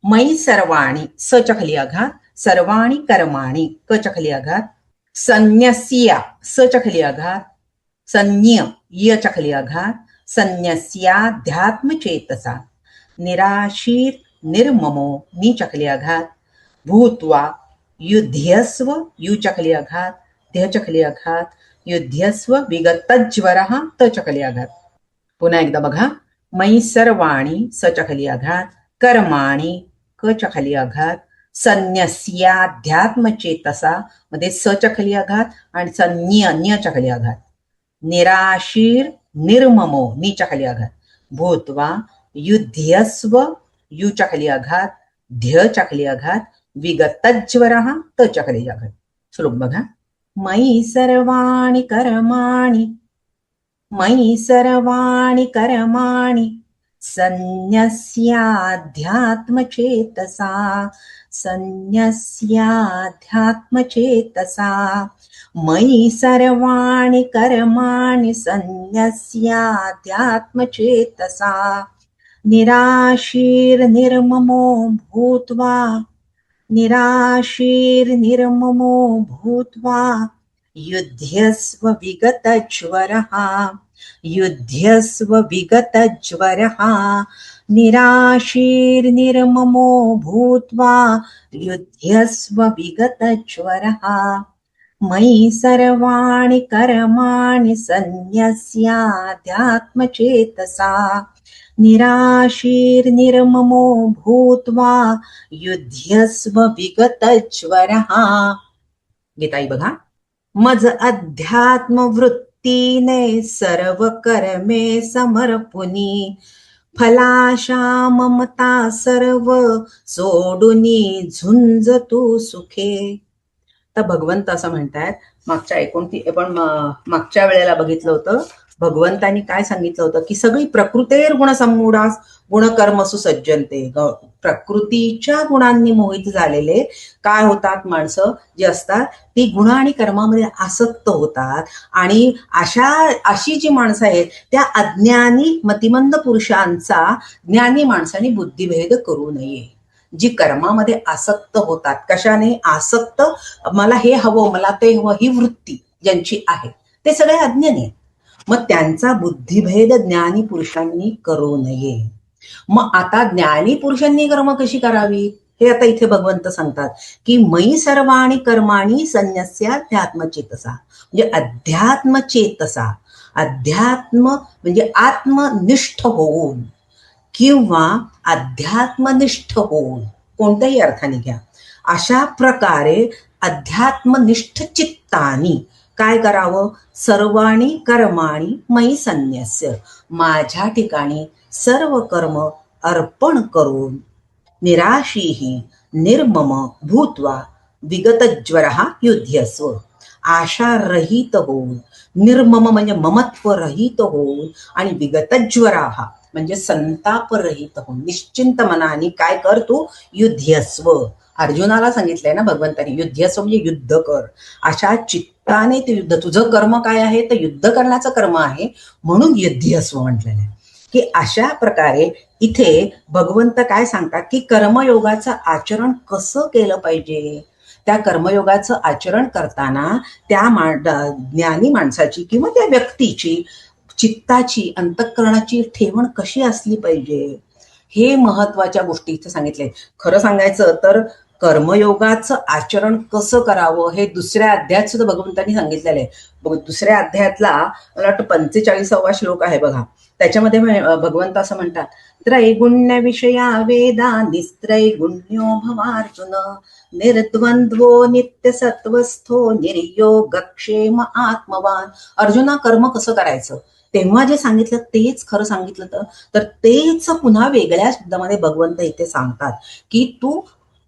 मयि सर्वाणि स च खाली आघात, सर्वाणि कर्माणि क च खाली आघात, संन्यस्य स च खाली आघात, संन्य य च खाली आघात, संन्यस्याध्यात्मचेतसा, निराशीर निर्ममो नि च खाली आघात, भूत्वा युध्यस्व यु च खाली आघात, ध्य च खाली आघात, युध्यस्व विगतज्वरः त च खाली आघात. पुन्हा एकदा बघा. मयि सर्वाणि स च खाली आघात, कर्माणि क च खाली आघात, संन्यस्याध्यात्मचेतसा मध्ये स च खाली आघात आणि संन्य च्या खाली आघात, निराशीर निर्ममो नि च्या खाली आघात, भूत्वा युध्यस्व यु च्या खाली आघात, ध्य च्या खाली आघात, विगतज्वरः त च्या खाली आघात. श्लोक बघा. मयि सर्वाणि कर्माणि, मयि सर्वाणि कर्माणि संन्यस्याध्यात्मचेतसा, संन्यस्याध्यात्मचेतसा, मयि सर्वाणि कर्माणि संन्यस्याध्यात्मचेतसा, निराशीर्निर्ममो भूत्वा, निराशीर्निर्ममो भूत्वा, युध्यस्व विगतज्वरः, युध्यस्व विगतज्वरः, निराशीर्निर्ममो भूत्वा, युध्यस्व विगतज्वरः, मयि सर्वाणि कर्माणि संन्यस्याध्यात्मचेतसा, निराशीर्निर्ममो भूत्वा, युध्यस्व विगतज्वरः. गीताई बघा. मज अध्यात्म वृत्तीने सर्व कर्मे समर्पुनी, फलाशा ममता सर्व सोडुनी झुंज तू सुखे. तर भगवंत असं म्हणतात, मागच्या वेळेला बघितलं होतं, भगवंतांनी काय सांगितलं होतं की सगळी प्रकृतेर गुण संमूढास गुणकर्मसु सज्जनते. प्रकृतीच्या गुणांनी मोहित झालेले काय होतात माणसं जे असतात ती गुण आणि कर्मामध्ये आसक्त होतात. आणि अशी जी माणसं आहेत त्या अज्ञानी मतिमंद पुरुषांचा ज्ञानी माणसांनी बुद्धिभेद करू नये. जी कर्मामध्ये आसक्त होतात, कशाने आसक्त, मला हे हवं मला ते हवं ही वृत्ती ज्यांची आहे ते सगळे अज्ञानी आहेत. मग त्यांचा बुद्धिभेद ज्ञानी पुरुषांनी करू नये. मग आता ज्ञानी पुरुषांनी कर्म कशी करावी हे आता इथे भगवंत सांगतात की मयि सर्वाणि कर्माणि संन्यस्याध्यात्मचेतसा, म्हणजे अध्यात्मचेतसा, अध्यात्म म्हणजे आत्मनिष्ठ होऊन किंवा अध्यात्मनिष्ठ होऊन, कोणत्याही अर्थाने घ्या, अशा प्रकारे अध्यात्मनिष्ठ चित्तानी काय करावं, सर्वाणी कर्माणी मयि संन्यस्य, माझ्या ठिकाणी सर्व कर्म अर्पण करून, निराशीही निर्मम भूत्वा विगतज्वरः युध्यस्व, आशा रहित होऊन, निर्मम म्हणजे ममत्व रहित होऊन, आणि विगतज्वराः म्हणजे संताप रहित होऊन निश्चिंत मनाने काय कर तू, युध्यस्व. अर्जुनाला सांगितलंय ना भगवंतानी, युध्यस्व म्हणजे युद्ध कर. अशा चित्ताने ते युद्ध, तुझं कर्म काय आहे तर युद्ध करण्याचं कर्म आहे म्हणून युध्यस्व म्हटलेलं आहे. की अशा प्रकारे इथे भगवंत काय सांगतात की कर्मयोगाचं आचरण कसं केलं पाहिजे. त्या कर्मयोगाचं आचरण करताना त्या ज्ञानी माणसाची किंवा त्या व्यक्तीची चित्ताची अंतःकरणाची ठेवण कशी असली पाहिजे हे महत्वाच्या गोष्टी इथे सांगितले. खरं सांगायचं तर कर्मयोगाचं आचरण कसं करावं हे दुसऱ्या अध्यायात सुद्धा भगवंतांनी सांगितलेलं आहे. दुसऱ्या अध्यायातला मला वाटतं 45वा श्लोक आहे बघा. त्याच्यामध्ये भगवंत असं म्हणतात, त्रैगुण्य विषया वेदा निस्त्रैगुण्यो भवार्जुन, निर्द्वंद्वो नित्य सत्वस्थो निर्योगक्षेम आत्मवान. अर्जुना कर्म कसं करायचं तेव्हा जे सांगितलं तेच खरं सांगितलं तर तेच पुन्हा वेगळ्या शब्दामध्ये भगवंत इथे सांगतात की तू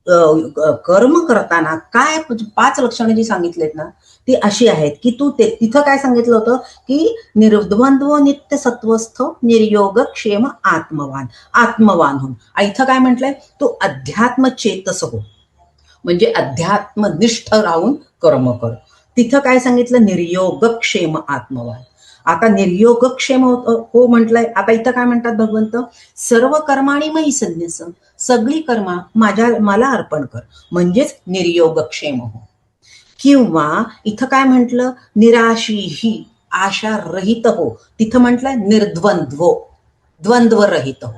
कर्म करताना काय 5 लक्षणं जी सांगितलेत ना ती अशी आहेत की तू तिथं काय सांगितलं होतं की निर्द्वंद्व नित्य सत्वस्थ निर्योग क्षेम आत्मवान, आत्मवान हो. इथं काय म्हटलंय, तू अध्यात्म चेतस हो, म्हणजे अध्यात्मनिष्ठ राहून कर्म कर. तिथं काय सांगितलं, निर्योग क्षेम आत्मवान. आता निर्योगक्षेम हो म्हटलंय, आता इथं काय म्हणतात भगवंत, सर्व कर्माणी मयी संन्यास, सगळी कर्मा मला अर्पण कर, म्हणजेच निर्योगक्षेम हो. किंवा इथं काय म्हटलं, निराशी ही आशा रहित हो, तिथं म्हटलंय निर्द्वंद्व, द्वंद्व रहित हो.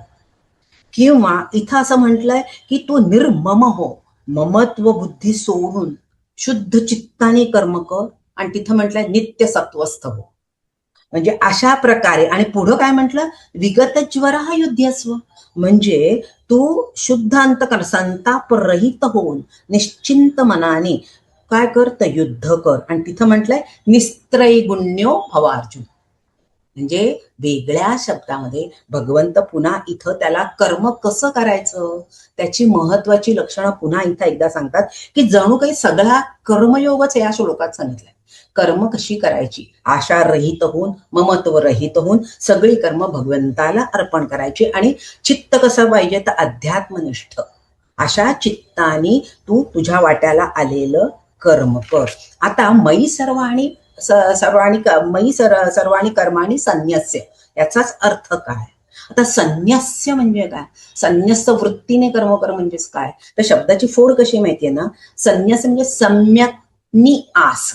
किंवा इथं असं म्हटलंय की तू निर्मम हो, ममत्व बुद्धी सोडून शुद्ध चित्ताने कर्म कर, आणि तिथं म्हटलंय नित्य सत्वस्थ हो. म्हणजे अशा प्रकारे, आणि पुढं काय म्हटलं, विगत ज्वर हा युद्धस्व, म्हणजे तू शुद्ध अंतकरण संताप रहित होऊन निश्चिंत मनाने काय कर, तर युद्ध कर. आणि तिथं म्हटलंय निस्त्रैगुण्यो भवार्जुन, म्हणजे वेगळ्या शब्दामध्ये भगवंत पुन्हा इथं त्याला कर्म कसं करायचं त्याची महत्वाची लक्षणं पुन्हा इथं एकदा सांगतात, की जणू काही सगळा कर्मयोगच या श्लोकात सांगितलंय. कर्म कशी करायची, आशा रहित होऊन, ममत्व रहित होऊन सगळी कर्म भगवंताला अर्पण करायची, आणि चित्त कसं पाहिजे, तर अध्यात्मनिष्ठ अशा चित्तानी तू तुझ्या वाट्याला आलेलं कर्म कर. आता मयी सर्वाणी सर्वाणी कर्माणी संन्यस्य, याचाच अर्थ काय. आता संन्यस्य म्हणजे काय, संन्यस्त वृत्तीने कर्म कर म्हणजेच काय, तर शब्दाची फोड कशी माहितीये ना, संन्यास म्हणजे सम्यक नि आस,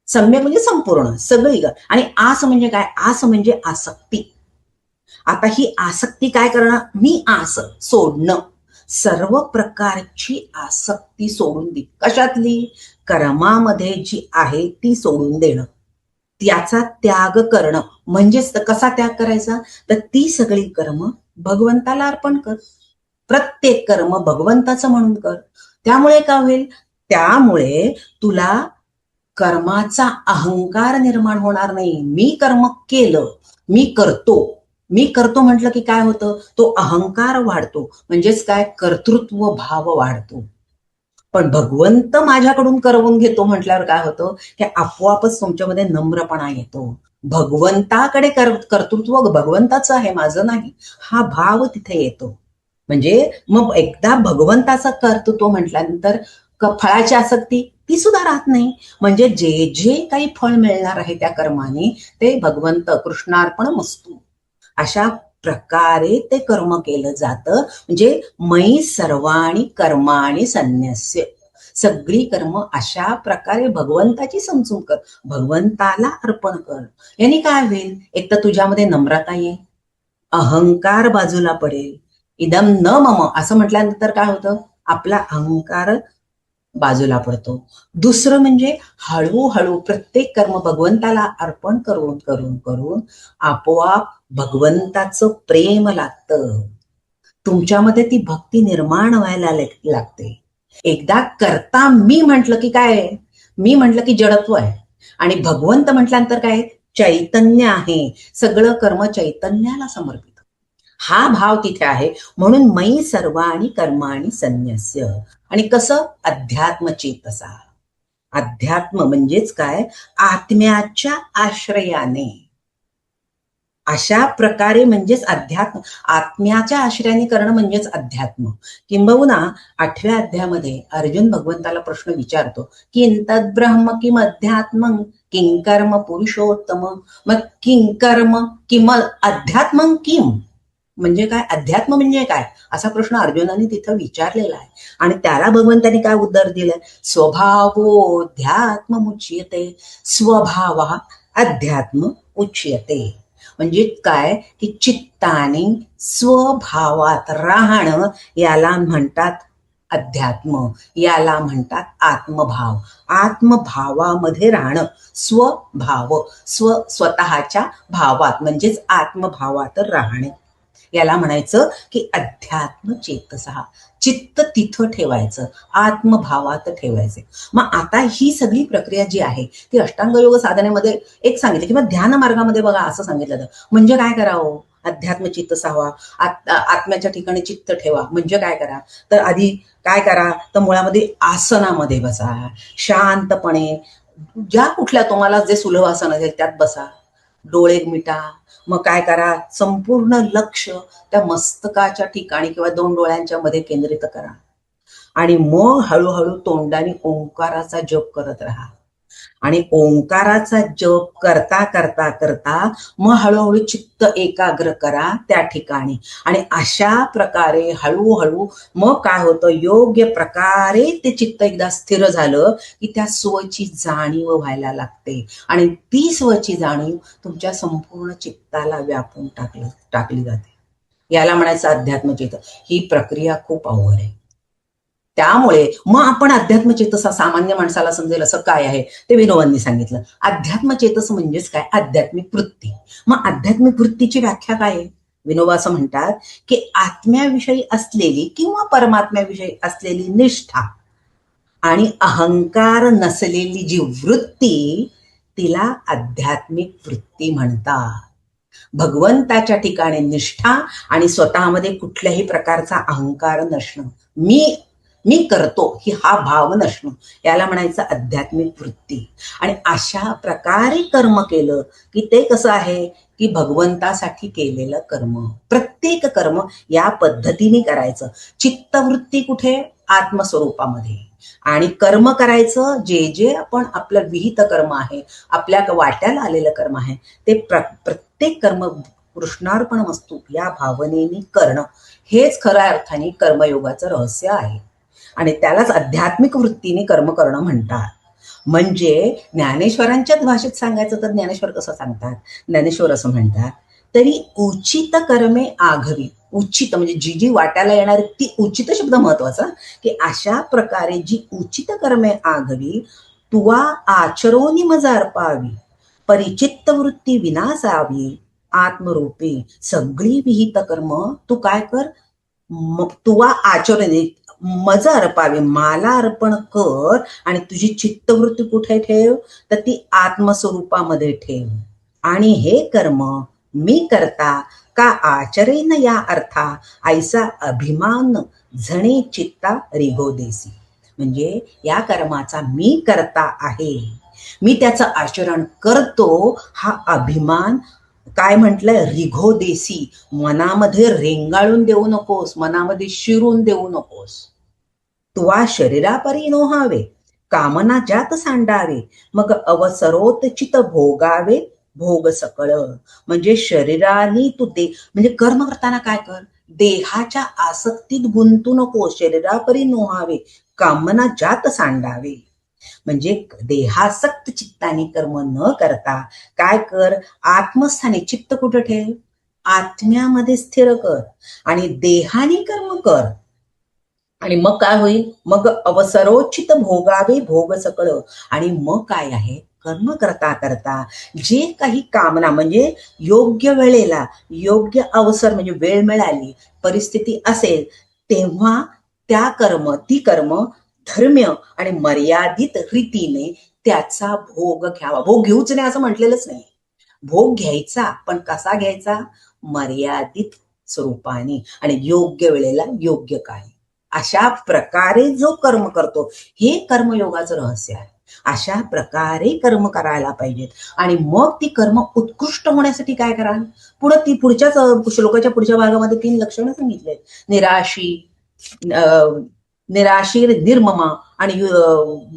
सम्यक म्हणजे संपूर्ण सगळी, आणि आस म्हणजे काय, आस म्हणजे आसक्ती. आता ही आसक्ती काय करणं, मी आस सोडणं, सर्व प्रकारची आसक्ती सोडून दे. कशातली, कर्मामध्ये जी आहे ती सोडून देणं, त्याचा त्याग करणं. म्हणजेच कसा त्याग करायचा, तर ती सगळी कर्म भगवंताला अर्पण कर, प्रत्येक कर्म भगवंताचं म्हणून कर. त्यामुळे काय होईल, त्यामुळे तुला कर्माचा अहंकार निर्माण होणार नाही. मी कर्म केलं, मी करतो म्हटलं की काय होतं, तो अहंकार वाढतो, म्हणजेच काय, कर्तृत्व भाव वाढतो. पण भगवंत माझ्याकडून करवून घेतो म्हटल्यावर काय होतं, की आपोआपच तुमच्यामध्ये नम्रपणा येतो. भगवंताकडे कर्तृत्व भगवंताचं आहे, माझं नाही, हा भाव तिथे येतो. म्हणजे मग एकदा भगवंताचं कर्तृत्व म्हटल्यानंतर फळाची आसक्ती ती सुद्धा राहत नाही. म्हणजे जे जे काही फळ मिळणार आहे त्या कर्माने ते भगवंत कृष्णार्पणमस्तु अशा प्रकारे ते कर्म केलं जातं. म्हणजे मयी सर्वाणी कर्माणी संन्यस्य, सगळी कर्म अशा प्रकारे भगवंताची समजून कर, भगवंताला अर्पण कर. यांनी काय होईल, एक तर तुझ्यामध्ये नम्रता येईल, अहंकार बाजूला पडेल. इदम न मम असं म्हटल्यानंतर काय होतं, आपला अहंकार बाजूला पडतो. दुसरं म्हणजे हळूहळू प्रत्येक कर्म भगवंताला अर्पण करून करून करून आपोआप भगवंताचं प्रेम लागतं, तुमच्यामध्ये ती भक्ती निर्माण व्हायला लागते. एकदा करता मी म्हटलं की काय, मी म्हटलं की जडत्व आहे, आणि भगवंत म्हटल्यानंतर काय, चैतन्य आहे, सगळं कर्म चैतन्याला समर्पित, हा भाव तिथे आहे. म्हणून मयी सर्वाणी कर्माणी संन्यस्य. आणि कसं, अध्यात्म चेतसा, अध्यात्म म्हणजेच काय, आत्म्याच्या आश्रयाने, अशा प्रकारे म्हणजेच अध्यात्म, आत्म्याच्या आश्रयाने करणं म्हणजेच अध्यात्म. किंबहुना 8व्या अध्यायामध्ये अर्जुन भगवंताला प्रश्न विचारतो, किं तद ब्रह्म किम अध्यात्म किं कर्म पुरुषोत्तम. मग किं कर्म किम अध्यात्म किम म्हणजे काय, अध्यात्म म्हणजे काय, असा प्रश्न अर्जुनाने तिथं विचारलेला आहे. आणि त्याला भगवंताने काय उत्तर दिलंय, स्वभावोध्यात्म उच्यते, स्वभाव अध्यात्म उच्यते. म्हणजे काय, की चित्ताने स्वभावात राहणं याला म्हणतात अध्यात्म, याला म्हणतात आत्मभाव. आत्मभावामध्ये राहणं, स्वभाव, स्वतःच्या भावात म्हणजेच आत्मभावात राहणे, याला म्हणायचं की अध्यात्म चेतसा. चित्त तिथं ठेवायचं, आत्मभावात ठेवायचे. मग आता ही सगळी प्रक्रिया जी आहे ती अष्टांग योग साधनेमध्ये एक सांगितली, किंवा ध्यान मार्गामध्ये बघा असं सांगितलं जातं. म्हणजे काय करावं, अध्यात्म चित्त सावा, आत्म्याच्या ठिकाणी चित्त ठेवा. म्हणजे काय करा, तर आधी काय करा, तर मुळामध्ये आसनामध्ये बसा, शांतपणे, ज्या कुठल्या तुम्हाला जे सुलभ आसन असेल त्यात बसा, डोळे मिटा. मग काय करा, संपूर्ण लक्ष त्या मस्तकाच्या ठिकाणी किंवा 2 डोळ्यांच्या मध्ये केंद्रित करा, आणि मग हळूहळू तोंडाने ओंकाराचा जप करत राहा. आणि ओंकाराचा जप करता करता करता मग हळूहळू चित्त एकाग्र करा त्या ठिकाणी. आणि अशा प्रकारे हळूहळू मग काय होतं, योग्य प्रकारे ते चित्त एकदा स्थिर झालं की त्या स्वची जाणीव व्हायला लागते. आणि ती स्वची जाणीव तुमच्या संपूर्ण चित्ताला व्यापून टाकली जाते. याला म्हणायचं अध्यात्मचेत. ही प्रक्रिया खूप अवघड आहे. त्यामुळे मग आपण अध्यात्मचेतस सामान्य माणसाला समजेल असं काय आहे ते विनोबांनी सांगितलं. अध्यात्मचेतस म्हणजेच काय, आध्यात्मिक वृत्ती. मग आध्यात्मिक वृत्तीची व्याख्या काय आहे? विनोबा असं म्हणतात की आत्म्याविषयी असलेली किंवा परमात्म्याविषयी असलेली निष्ठा आणि अहंकार नसलेली जी वृत्ती, तिला आध्यात्मिक वृत्ती म्हणतात. भगवंताच्या ठिकाणी निष्ठा आणि स्वतःमध्ये कुठल्याही प्रकारचा अहंकार नसणं, मी मी करतो ही हा भाव नसणं, याला म्हणायचं आध्यात्मिक वृत्ती. आणि अशा प्रकारे कर्म केलं की ते कसं आहे की भगवंतासाठी केलेलं कर्म. प्रत्येक कर्म या पद्धतीने करायचं. चित्तवृत्ती कुठे? आत्मस्वरूपामध्ये. आणि कर्म करायचं जे जे आपण आपलं विहित कर्म आहे, आपल्या वाट्याला आलेलं कर्म आहे, ते प्रत्येक कर्म कृष्णार्पण वस्तू या भावनेने करणं, हेच खऱ्या अर्थाने कर्मयोगाचं रहस्य आहे. आणि त्यालाच आध्यात्मिक वृत्तीने कर्म करणं म्हणतात. म्हणजे ज्ञानेश्वरांच्याच भाषेत सांगायचं तर ज्ञानेश्वर कसं सांगतात, ज्ञानेश्वर असं म्हणतात, तरी उचित कर्मे आघवी. उचित म्हणजे जी जी वाट्याला येणारी ती उचित शब्द महत्वाचा, की अशा प्रकारे जी उचित कर्मे आघवी तुवा आचरोनी मज अर्पावी, परिचित्त वृत्ती विनासावी, आत्मरूपी सगळी विहित कर्म तू काय कर, तुवा आचरण मज अर्पावे, मला अर्पण कर. आणि तुझी चित्तवृत्ती कुठे ठेव, तर ती आत्मस्वरूपामध्ये ठेव. आणि हे कर्म मी करता का आचरेन या अर्था, ऐसा अभिमान झणे चित्ता रिगोदेसी. म्हणजे या कर्माचा मी करता आहे, मी त्याचं आचरण करतो, हा अभिमान काय म्हटलंय, रिघोदेसी, मनामध्ये रेंगाळून देऊ नकोस, मनामध्ये शिरून देऊ नकोस. तुवा शरीरापरी नोहावे, कामना जात सांडावे, मग अवसरोतचित भोगावे भोग सकळ. म्हणजे शरीराने तू म्हणजे कर्म करताना काय कर, देहाच्या आसक्तीत गुंतू नको, शरीरापरी नोहावे, कामना जात सांडावे. म्हणजे देहासक्त चित्ताने कर्म न करता काय कर, आत्मस्थानी चित्त कुठं ठेव, आत्म्यामध्ये स्थिर कर आणि देहाने कर्म कर. आणि मग काय होईल, मग अवसरोचित भोगावे भोग सकळ. आणि मग काय आहे, कर्म करता करता जे काही कामना, म्हणजे योग्य वेळेला योग्य अवसर, म्हणजे वेळ मिळाली, परिस्थिती असेल तेव्हा ती कर्म धर्म्य आणि मर्यादित रीतीने त्याचा भोग घ्यावा. भोग घेऊच नाही असं म्हटलेलंच नाही, भोग घ्यायचा, पण कसा घ्यायचा, मर्यादित स्वरूपाने आणि योग्य वेळेला योग्य काळी. अशा प्रकारे जो कर्म करतो, हे कर्मयोगाचं रहस्य आहे. अशा प्रकारे कर्म करायला पाहिजेत. आणि मग ती कर्म उत्कृष्ट होण्यासाठी काय कराल, पुढच्याच श्लोकाच्या पुढच्या भागामध्ये 3 लक्षणं सांगितलेत. निराशी, निराशीर निर्ममा आणि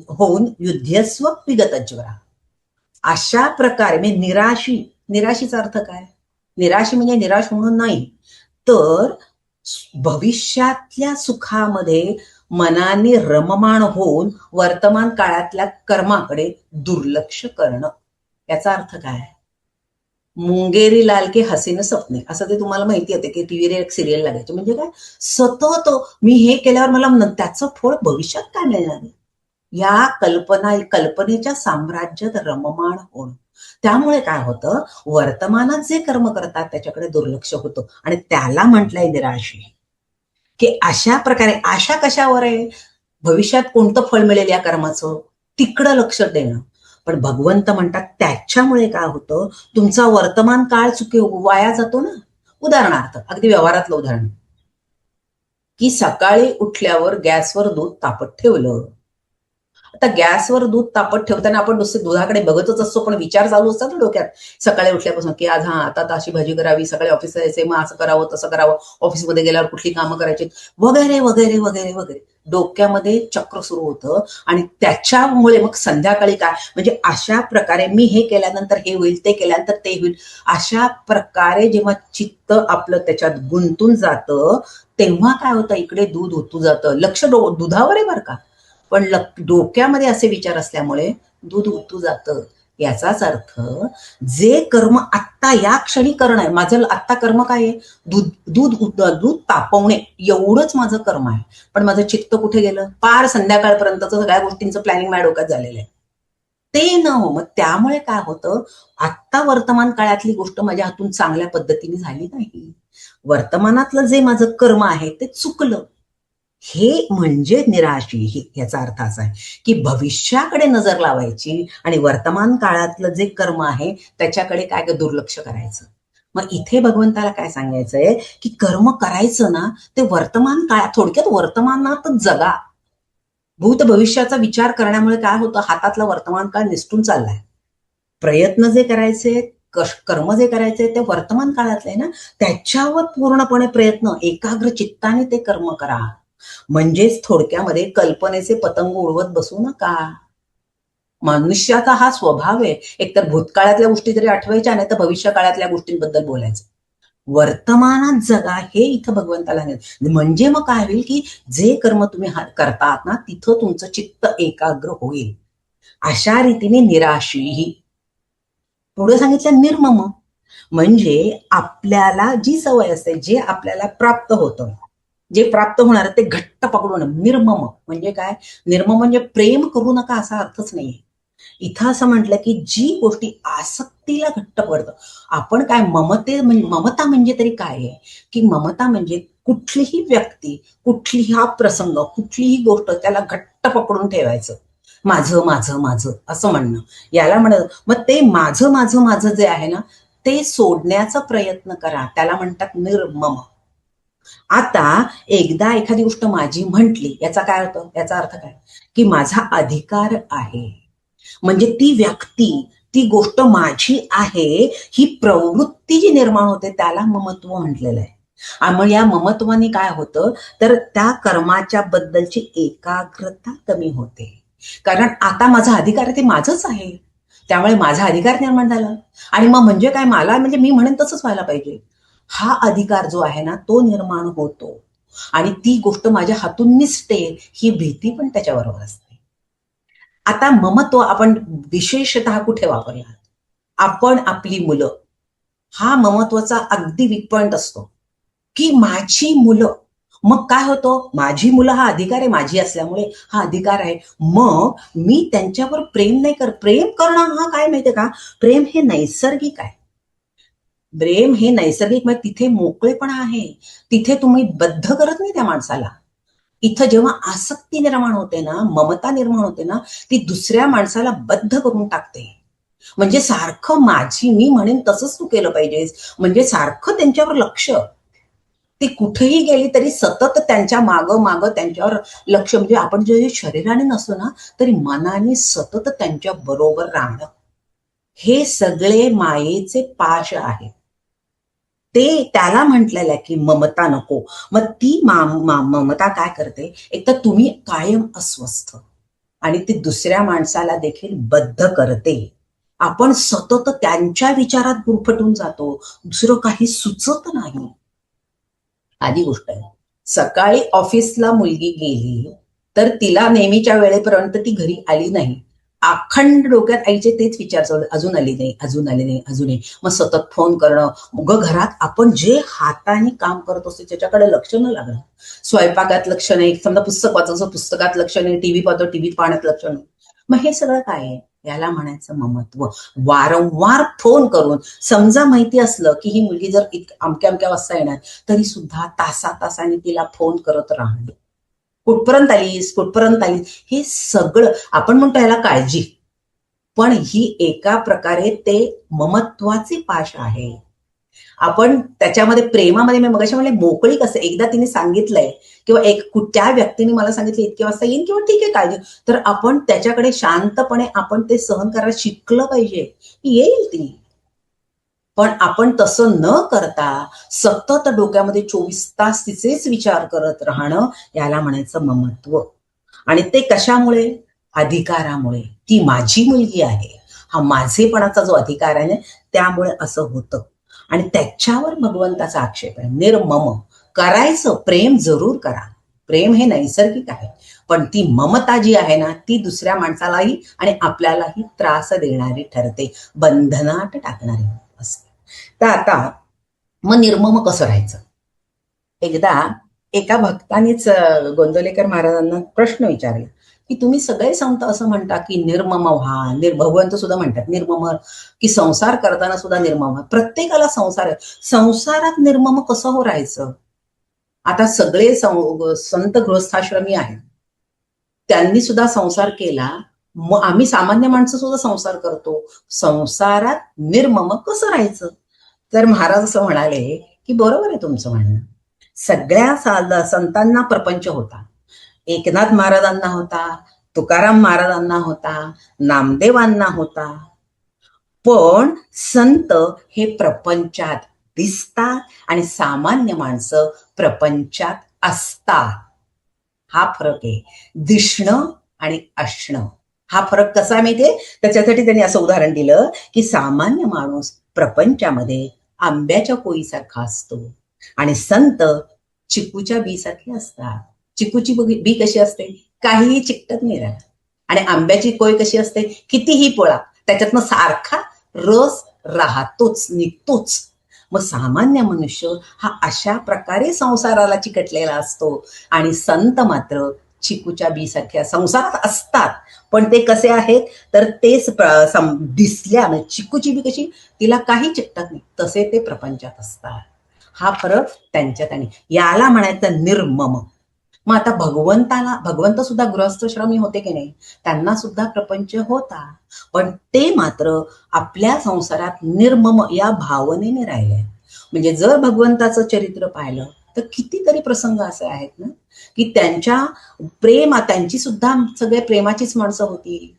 होऊन युद्धस्व विगत ज्वरा. अशा प्रकारे म्हणजे निराशीचा अर्थ काय, निराशी म्हणजे निराश होणं नाही, तर भविष्यातल्या सुखामध्ये मनाने रममाण होऊन वर्तमान काळातल्या कर्माकडे दुर्लक्ष करणं. याचा अर्थ काय, मुंगेरी लाल के हसीन सपने, असं ते तुम्हाला माहिती होते की टीव्हीवर एक सिरियल लागायचे. म्हणजे काय, सतत मी हे केल्यावर मला त्याचं फळ भविष्यात काय मिळणार, या कल्पनेच्या साम्राज्यात रममाण होणं. त्यामुळे काय होतं, वर्तमानात जे कर्म करतात त्याच्याकडे दुर्लक्ष होतं आणि त्याला म्हटलंय निराशी. की अशा प्रकारे, आशा कशावर आहे, भविष्यात कोणतं फळ मिळेल या कर्माचं, तिकडं लक्ष देणं. पण भगवंत म्हणतात त्याच्यामुळे काय होतं, तुमचा वर्तमान काळ वाया जातो ना. उदाहरणार्थ, अगदी व्यवहारातलं उदाहरण, की सकाळी उठल्यावर गॅसवर दूध तापत ठेवलं, आता गॅसवर दूध तापत ठेवताना आपण नुसते दुधाकडे बघतच असतो, पण विचार चालू असतात ना डोक्यात सकाळी उठल्यापासून, की आज आता अशी भाजी करावी, सकाळी ऑफिसला जायचंय, मग असं करावं तसं करावं, ऑफिसमध्ये गेल्यावर कुठली कामं करायची वगैरे वगैरे वगैरे वगैरे डोक्यामध्ये चक्र सुरू होतं. आणि त्याच्यामुळे मग संध्याकाळी काय, म्हणजे अशा प्रकारे मी हे केल्यानंतर हे होईल, ते केल्यानंतर ते होईल, अशा प्रकारे जेव्हा चित्त आपलं त्याच्यात गुंतून जातं, तेव्हा काय होतं, इकडे दूध ओतू जातं. लक्ष दुधावर आहे बरं का, पण डोक्यामध्ये असे विचार असल्यामुळे दूध उतू जातं. याचाच अर्थ जे कर्म आत्ता या क्षणी करणं आहे, माझं आत्ता कर्म काय आहे, दूध दूध दूध तापवणे एवढंच माझं कर्म आहे. पण माझं चित्त कुठे गेलं, पार संध्याकाळपर्यंतच सगळ्या गोष्टींचं प्लॅनिंग माझ्या डोक्यात झालेलं आहे. ते न हो, मग त्यामुळे काय होतं, आत्ता वर्तमान काळातली गोष्ट माझ्या हातून चांगल्या पद्धतीने झाली नाही. वर्तमानातलं जे माझं कर्म आहे ते चुकलं. हे म्हणजे निराशी. याचा अर्थ असा आहे की भविष्याकडे नजर लावायची आणि वर्तमान काळातलं जे कर्म आहे त्याच्याकडे काय दुर्लक्ष करायचं. मग इथे भगवंताला काय सांगायचंय की कर्म करायचं ना, ते वर्तमान काळात, थोडक्यात वर्तमानातच जगा. भूत भविष्याचा विचार करण्यामुळे काय होतं, हातातला वर्तमान काळ निसटून चाललाय. प्रयत्न जे करायचे, कर्म जे करायचे ते वर्तमान काळातले ना, त्याच्यावर पूर्णपणे प्रयत्न एकाग्र चित्ताने ते कर्म करा. म्हणजेच थोडक्यामध्ये कल्पनेचे पतंग उडवत बसू नका. मनुष्याचा हा स्वभाव आहे, एकतर भूतकाळातल्या गोष्टी जरी आठवायच्या नाही तर भविष्य काळातल्या गोष्टींबद्दल बोलायचं. वर्तमानात जगा हे इथं भगवंताला नाही. म्हणजे मग काय होईल की जे कर्म तुम्ही करतात ना, तिथं तुमचं चित्त एकाग्र होईल. अशा रीतीने निराशी ही पुढे सांगितलं निर्मम, म्हणजे आपल्याला जी सवय असते, जे आपल्याला प्राप्त होतं, जे प्राप्त होणार ते घट्ट पकडून. निर्मम म्हणजे काय, निर्मम म्हणजे प्रेम करू नका असा अर्थच नाहीये. इथं असं म्हटलं की जी गोष्टी आसक्तीला घट्ट पडतं. आपण काय ममता म्हणजे तरी काय आहे, की ममता म्हणजे कुठलीही व्यक्ती, कुठलीही हा प्रसंग, कुठलीही गोष्ट त्याला घट्ट पकडून ठेवायचं. माझं माझं माझं असं म्हणणं, याला म्हणत. मग ते माझं माझं माझं जे आहे ना, ते सोडण्याचा प्रयत्न करा, त्याला म्हणतात निर्मम. आता एकदा एखादी गोष्ट माझी म्हटली, याचा काय अर्थ, याचा अर्थ काय की माझा अधिकार आहे. म्हणजे ती व्यक्ती, ती गोष्ट माझी आहे, ही प्रवृत्ती जी निर्माण होते त्याला ममत्व म्हटलेलं आहे. आणि मग या ममत्वाने काय होतं, तर त्या कर्माच्या बद्दलची एकाग्रता कमी होते. कारण आता माझा अधिकार आहे ते माझंच आहे, त्यामुळे माझा अधिकार निर्माण झाला. आणि मग म्हणजे काय, मला म्हणजे मी म्हणेन तसंच व्हायला पाहिजे, हा अधिकार जो आहे ना तो निर्माण होतो. आणि ती गोष्ट माझ्या हातून निसते ही भीती पण त्याच्याबरोबर असते. आता ममत्व आपण विशेषतः कुठे वापरला, आपण आपली मुलं, हा ममत्वाचा अगदी वीक पॉइंट असतो की माझी मुलं. मग काय होतं, माझी मुलं हा अधिकार आहे, माझी असल्यामुळे हा अधिकार आहे, मग मी त्यांच्यावर प्रेम नाही प्रेम करणं हा काय माहितीये का, प्रेम हे नैसर्गिक आहे. प्रेम हे नैसर्गिक म्हणजे तिथे मोकळेपणा आहे, तिथे तुम्ही बद्ध करत नाही त्या माणसाला. इथं जेव्हा आसक्ती निर्माण होते ना, ममता निर्माण होते ना, ती दुसऱ्या माणसाला बद्ध करून टाकते. म्हणजे सारखं माझी, मी म्हणेन तसंच तू केलं पाहिजेस, म्हणजे सारखं त्यांच्यावर लक्ष. ती कुठेही गेली तरी सतत त्यांच्या मागं मागं त्यांच्यावर लक्ष. म्हणजे आपण जे शरीराने नसतो ना, तरी मनाने सतत त्यांच्या बरोबर राहणं, हे सगळे मायेचे पाश आहे. ते त्याला म्हटलेलं आहे की ममता नको. मग ती ममता काय करते, एक तर तुम्ही कायम अस्वस्थ, आणि ती दुसऱ्या माणसाला देखील बद्ध करते. आपण सतत त्यांच्या विचारात गुरफटून जातो, दुसरं काही सुचत नाही. आधी गोष्ट आहे, सकाळी ऑफिसला मुलगी गेली तर तिला नेहमीच्या वेळेपर्यंत ती घरी आली नाही, अखंड डोक्यात आईचे तेच विचार चालू, अजून आली नाही, अजून आली नाही, अजूनही. मग सतत फोन करणं, मग घरात आपण जे हाताने काम करत असतो त्याच्याकडे लक्ष न लागणं. स्वयंपाकात लक्ष नाही, समजा पुस्तक वाचायचं पुस्तकात लक्ष नाही, टीव्ही पाहतो टीव्हीत पाहण्यात लक्ष नाही. मग हे सगळं काय आहे, याला म्हणायचं ममत्व. वारंवार फोन करून, समजा माहिती असलं की ही मुलगी जर अमक्या अमक्या वाजता येणार, तरी सुद्धा तासा तासाने तिला फोन करत राहणं. कुठपर्यंत आलीस, कुठपर्यंत आलीस, हे सगळं आपण म्हणतो याला काळजी, पण ही एका प्रकारे ते ममत्वाचे पाश आहे. आपण त्याच्यामध्ये प्रेमामध्ये मी मगाशी म्हणले मोकळीक असते. एकदा तिने सांगितलंय किंवा त्या व्यक्तीने मला सांगितलं इतक्या वाजता येईन किंवा ठीक आहे काळजी, तर आपण त्याच्याकडे शांतपणे आपण ते सहन करायला शिकलं पाहिजे. येईल ती. पण आपण तसं न करता सतत डोक्यामध्ये 24 तास तिचेच विचार करत राहणं, याला म्हणायचं ममत्व. आणि ते कशामुळे? अधिकारामुळे. ती माझी मुलगी आहे, हा माझेपणाचा जो अधिकार आहे ना, त्यामुळे असं होतं. आणि त्याच्यावर भगवंताचा आक्षेप आहे. निर्मम करायचं, प्रेम जरूर करा, प्रेम हे नैसर्गिक आहे, पण ती ममता जी आहे ना, ती दुसऱ्या माणसालाही आणि आपल्यालाही त्रास देणारी ठरते, बंधनात टाकणारी असते. तर आता मग निर्मम कसं राहायचं? एकदा एका भक्तानेच गोंदवलेकर महाराजांना प्रश्न विचारला की तुम्ही सगळे संत असं म्हणता की निर्मम व्हा, भगवंत सुद्धा म्हणतात निर्मम, की संसार करताना सुद्धा निर्मम व्हा. प्रत्येकाला संसार आहे, संसारात निर्मम कसं हो राहायचं? आता सगळे संत गृहस्थाश्रमी आहेत, त्यांनी सुद्धा संसार केला, मग आम्ही सामान्य माणसं सुद्धा संसार करतो, संसारात निर्मम कसं राहायचं? तर महाराज असं म्हणाले की बरोबर आहे तुमचं म्हणणं, सगळ्या संतांना प्रपंच होता. एकनाथ महाराजांना होता, तुकाराम महाराजांना होता, नामदेवांना होता, पण संत हे प्रपंचात दिसतात आणि सामान्य माणसं प्रपंचात असतात. हा फरक आहे, दिसणं आणि असणं. हा फरक कसा माहितीये? त्याच्यासाठी त्यांनी असं उदाहरण दिलं की सामान्य माणूस प्रपंचामध्ये आंब्याच्या कोळीसारखा असतो आणि संत चिकूच्या बी सारखे असतात. चिकूची बी कशी असते? काहीही चिकटत नाही राहत. आणि आंब्याची कोय कशी असते? कितीही पोळा त्याच्यातनं सारखा रस राहतोच, निघतोच. मग सामान्य मनुष्य हा अशा प्रकारे संसाराला चिकटलेला असतो आणि संत मात्र चिकूच्या बी सारख्या संसारात असतात, पण ते कसे आहेत? तर तेच दिसल्यानं चिकूची बी कशी तिला काही चिकटत नाही, तसे ते प्रपंचात असतात. हा फरक त्यांच्यात. आणि याला म्हणायचं निर्मम. मग आता भगवंत सुद्धा गृहस्थश्रमी होते की नाही? त्यांना सुद्धा प्रपंच होता, पण ते मात्र आपल्या संसारात निर्मम या भावनेने राहिले. म्हणजे जर भगवंताचं चरित्र पाहिलं तर कितीतरी प्रसंग असे आहेत ना की त्यांची सुद्धा सगळे प्रेमाचीच माणसं होती,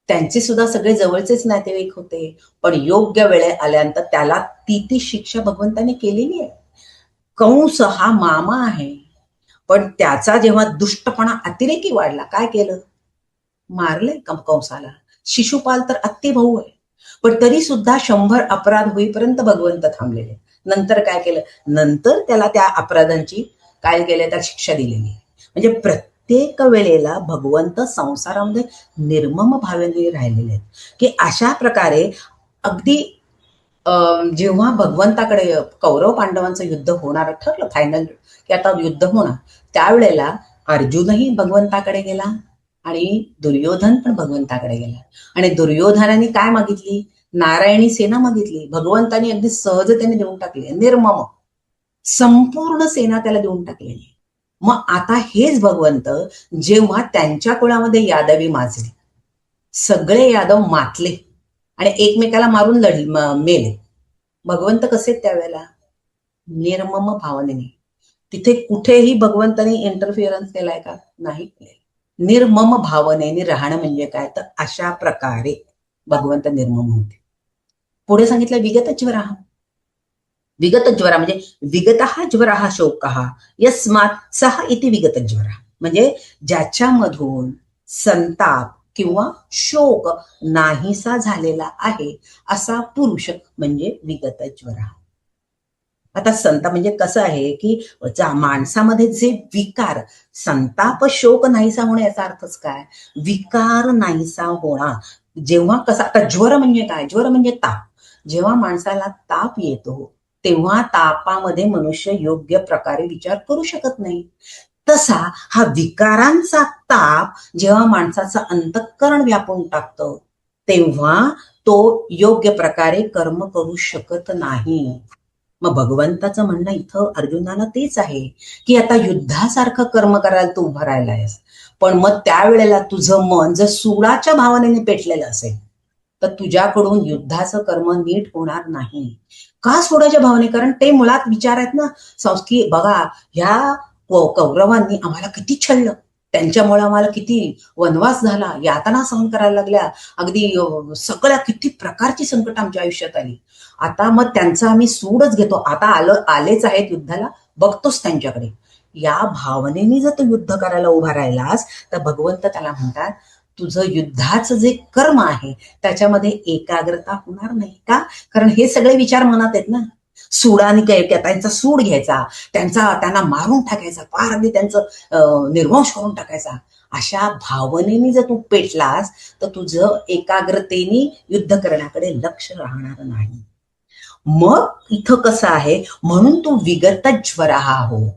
त्यांचे सुद्धा सगळे जवळचेच नातेवाईक होते, पण योग्य वेळे आल्यानंतर त्याला ती शिक्षा भगवंताने केलेली आहे. कंस हा मामा आहे, पण त्याचा जेव्हा दुष्टपणा अतिरेकी वाढला, काय केलं? मारले कंसाला. शिशुपाल तर अत्तेभाऊ आहे, पण तरी सुद्धा 100 अपराध होईपर्यंत भगवंत थांबलेले. नंतर काय केलं? नंतर त्याला त्या अपराधांची काय केलं? त्या शिक्षा दिलेली. म्हणजे प्रत्येक वेळेला भगवंत संसारामध्ये निर्मम भावेने राहिलेले आहेत, की अशा प्रकारे अगदी जेव्हा भगवंताकडे कौरव पांडवांचं युद्ध होणार ठरलं फायनल, की आता युद्ध होणार, त्यावेळेला अर्जुनही भगवंताकडे गेला आणि दुर्योधन पण भगवंताकडे गेला. आणि दुर्योधनाने काय मागितली? नारायणी सेना मागितली. भगवंतानी अगदी सहजतेने देऊन टाकली, निर्मम संपूर्ण सेना त्याला देऊन टाकलेली. मग आता हेच भगवंत जेव्हा त्यांच्या कुळामध्ये यादवी माजली, सगळे यादव मातले आणि एकमेकाला मारून मेले, भगवंत कसे त्यावेळेला? निर्मम भावनेने. तिथे कुठेही भगवंताने इंटरफिअरन्स केलाय का? नाही केले. निर्मम भावनेने राहणं म्हणजे काय? तर अशा प्रकारे भगवंत निर्मम होते. पुढे सांगितलं विगत ज्वरा. विगत ज्वरा म्हणजे विगतः ज्वरः शोकः यस्मात् सः इति विगत ज्वरा. म्हणजे ज्याच्यामधून संताप किंवा शोक नाहीसा झालेला आहे असा पुरुष म्हणजे विगत ज्वरा. आता संताप म्हणजे कसं आहे की माणसामध्ये जे विकार, संताप शोक नाहीसा होणे याचा अर्थच काय? विकार नाहीसा होणार. जेव्हा कसा, आता ज्वर म्हणजे काय? ज्वर म्हणजे ताप. जेव्हा माणसाला ताप येतो तेव्हा तापामध्ये मनुष्य योग्य प्रकारे विचार करू शकत नाही. तसा हा विकारांचा ताप जेव्हा माणसाचं अंतःकरण व्यापून टाकतं तेव्हा तो योग्य प्रकारे कर्म करू शकत नाही. मग भगवंताचं म्हणणं इथं अर्जुनाला तेच आहे की आता युद्धासारखं कर्म करायला तू उभं राहिला आहेस, पण मग त्यावेळेला तुझं मन जर सुडाच्या भावनेने पेटलेलं असेल तर तुझ्याकडून युद्धाचं कर्म नीट होणार नाही. का सोडायच्या भावने? कारण ते मुळात विचार आहेत ना संस्की बघा, ह्या कौरवांनी आम्हाला किती छळलं, त्यांच्यामुळे आम्हाला किती वनवास झाला, यातना सहन करायला लागल्या, अगदी सगळ्या किती प्रकारची संकट आमच्या आयुष्यात आली. आता मग त्यांचा आम्ही सूडच घेतो, आता आलेच आहेत युद्धाला, बघतोच त्यांच्याकडे. या भावनेने जर तू युद्ध करायला उभा राहिलास तर भगवंत त्याला म्हणतात तुझं युद्धाचं जे कर्म आहे त्याच्यामध्ये एकाग्रता होणार नाही. का? कारण हे सगळे विचार मनात आहेत ना. सूडाने त्यांचा सूड घ्यायचा, त्यांना मारून टाकायचा, पार अगदी त्यांचं निर्वंश करून टाकायचा. अशा भावनेने जर तू पेटलास तर तुझं एकाग्रतेने युद्ध करण्याकडे लक्ष राहणार नाही. मग इथं कसं आहे, म्हणून तू विगत ज्वरहा हो.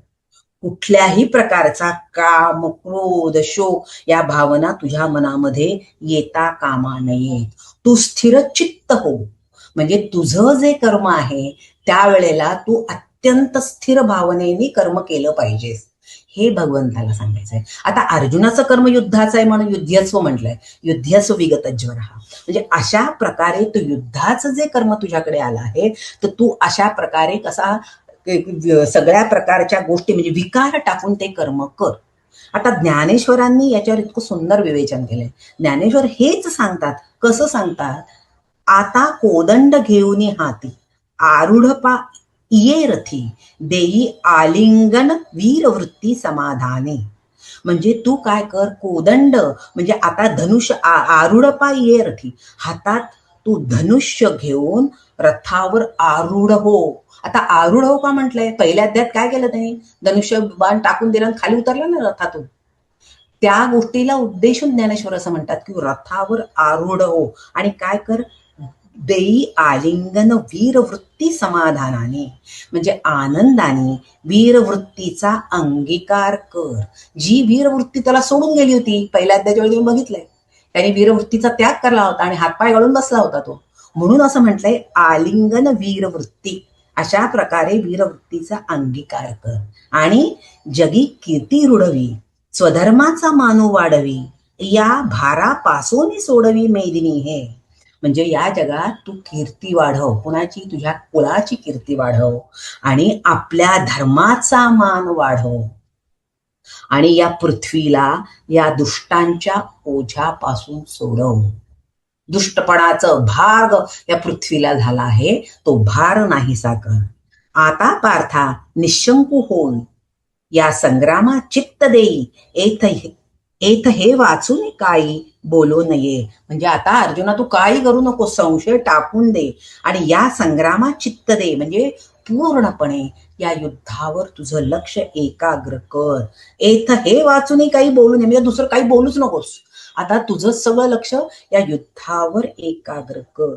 कुठल्याही प्रकारचा काम, क्रोध, शोक या भावना तुझ्या मनामध्ये येता कामा नयेत. तू स्थिर चित्त हो. म्हणजे तुझं जे कर्म आहे त्यावेळेला तू अत्यंत स्थिर भावनेने कर्म केलं पाहिजेस, हे भगवंताला सांगायचंय. आता अर्जुनाचं कर्म युद्धाचं आहे म्हणून युद्धस्व म्हटलंय, युद्धस्व विगत ज्वरहा. म्हणजे अशा प्रकारे तू युद्धाचं जे कर्म तुझ्याकडे आलं आहे तर तू अशा प्रकारे कसा सगळ्या प्रकारच्या गोष्टी म्हणजे विकार टाकून ते कर्म कर. आता ज्ञानेश्वरांनी याच्यावर इतकं सुंदर विवेचन केलंय. ज्ञानेश्वर हेच सांगतात. कसं सांगतात? आता कोदंड घेऊन हाती आरूढ पा ये रथी देई आलिंगन वीरवृत्ती समाधाने. म्हणजे तू काय कर, कोदंड म्हणजे आता धनुष्य आरूढ पा ये रथी, हातात तू धनुष्य घेऊन रथावर आरूढ हो. आता आरूढ हो का म्हटलंय? पहिल्या अध्यायात काय केलं त्यांनी? धनुष्य बाण टाकून दिलं आणि खाली उतरलं ना रथातून. त्या गोष्टीला उद्देशून ज्ञानेश्वर असं म्हणतात की रथावर आरूढ हो आणि काय कर, देई आलिंगन वीरवृत्ती समाधानाने. म्हणजे आनंदाने वीरवृत्तीचा अंगीकार कर. जी वीरवृत्ती त्याला सोडून गेली होती, पहिल्या अध्यायाच्या वेळी बघितलंय, त्याने वीरवृत्तीचा त्याग करला होता आणि हातपाय गळून बसला होता तो. म्हणून असं म्हटलंय आलिंगन वीरवृत्ती. अशा प्रकारे वीरवृत्तीचा अंगीकार कर आणि जगी कीर्ती रुढवी, स्वधर्माचा मानू वाढवी, या भारापासून सोडवी मेदिनी हे. म्हणजे या जगात तू कीर्ती वाढव, कुणाची? तुझ्या कुळाची कीर्ती वाढव आणि आपल्या धर्माचा मान वाढव आणि या पृथ्वीला या दुष्टांच्या ओझ्यापासून सोडव. दुष्टपणाचं भार या पृथ्वीला झाला आहे, तो भार नाहीसा कर. आता पार्था निशंकू होऊन या संग्रामात चित्त देई, एथ हे वाचून काही बोलू नये. म्हणजे आता अर्जुना तू काही करू नको, संशय टाकून दे आणि या संग्रामात चित्त दे. म्हणजे पूर्णपणे या युद्धावर तुझं लक्ष एकाग्र कर. एथ हे वाचून काही बोलू नये, म्हणजे दुसरं काही बोलूच नकोस. आता तुझं सगळं लक्ष या युद्धावर एकाग्र कर.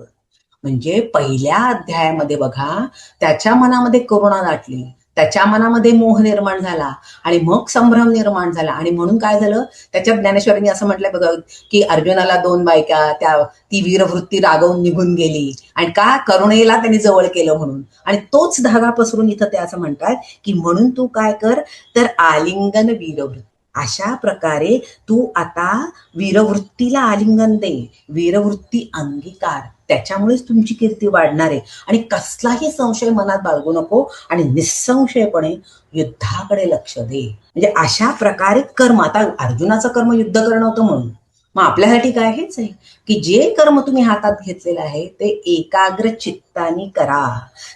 म्हणजे पहिल्या अध्यायामध्ये बघा, त्याच्या मनामध्ये करुणा दाटली, त्याच्या मनामध्ये मोह निर्माण झाला आणि मग संभ्रम निर्माण झाला. आणि म्हणून काय झालं, त्याच्या ज्ञानेश्वरांनी असं म्हटलंय बघा की अर्जुनाला 2 बायका ती वीरवृत्ती रागवून निघून गेली आणि का? करुणेला त्यांनी जवळ केलं म्हणून. आणि तोच धागा पसरून इथं ते असं म्हणतात की म्हणून तू काय कर, तर आलिंगन वीरवृत्ती. अशा प्रकारे तू आता वीरवृत्तीला आलिंगन दे, वीरवृत्ती अंगीकार. त्याच्यामुळेच तुमची कीर्ती वाढणार आहे. आणि कसलाही संशय मनात बाळगू नको आणि निसंशयपणे युद्धाकडे लक्ष दे. म्हणजे अशा प्रकारे कर्म. आता अर्जुनाचं कर्म युद्ध करणं होतं म्हणून, मग आपल्यासाठी काय? हेच आहे की जे कर्म तुम्ही हातात घेतलेलं आहे ते एकाग्र चित्ताने करा.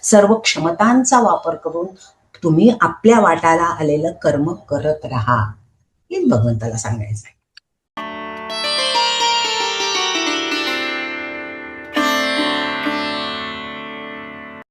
सर्व क्षमतांचा वापर करून तुम्ही आपल्या वाटाला आलेलं कर्म करत राहा. हेच भगवंताला सांगायचं आहे.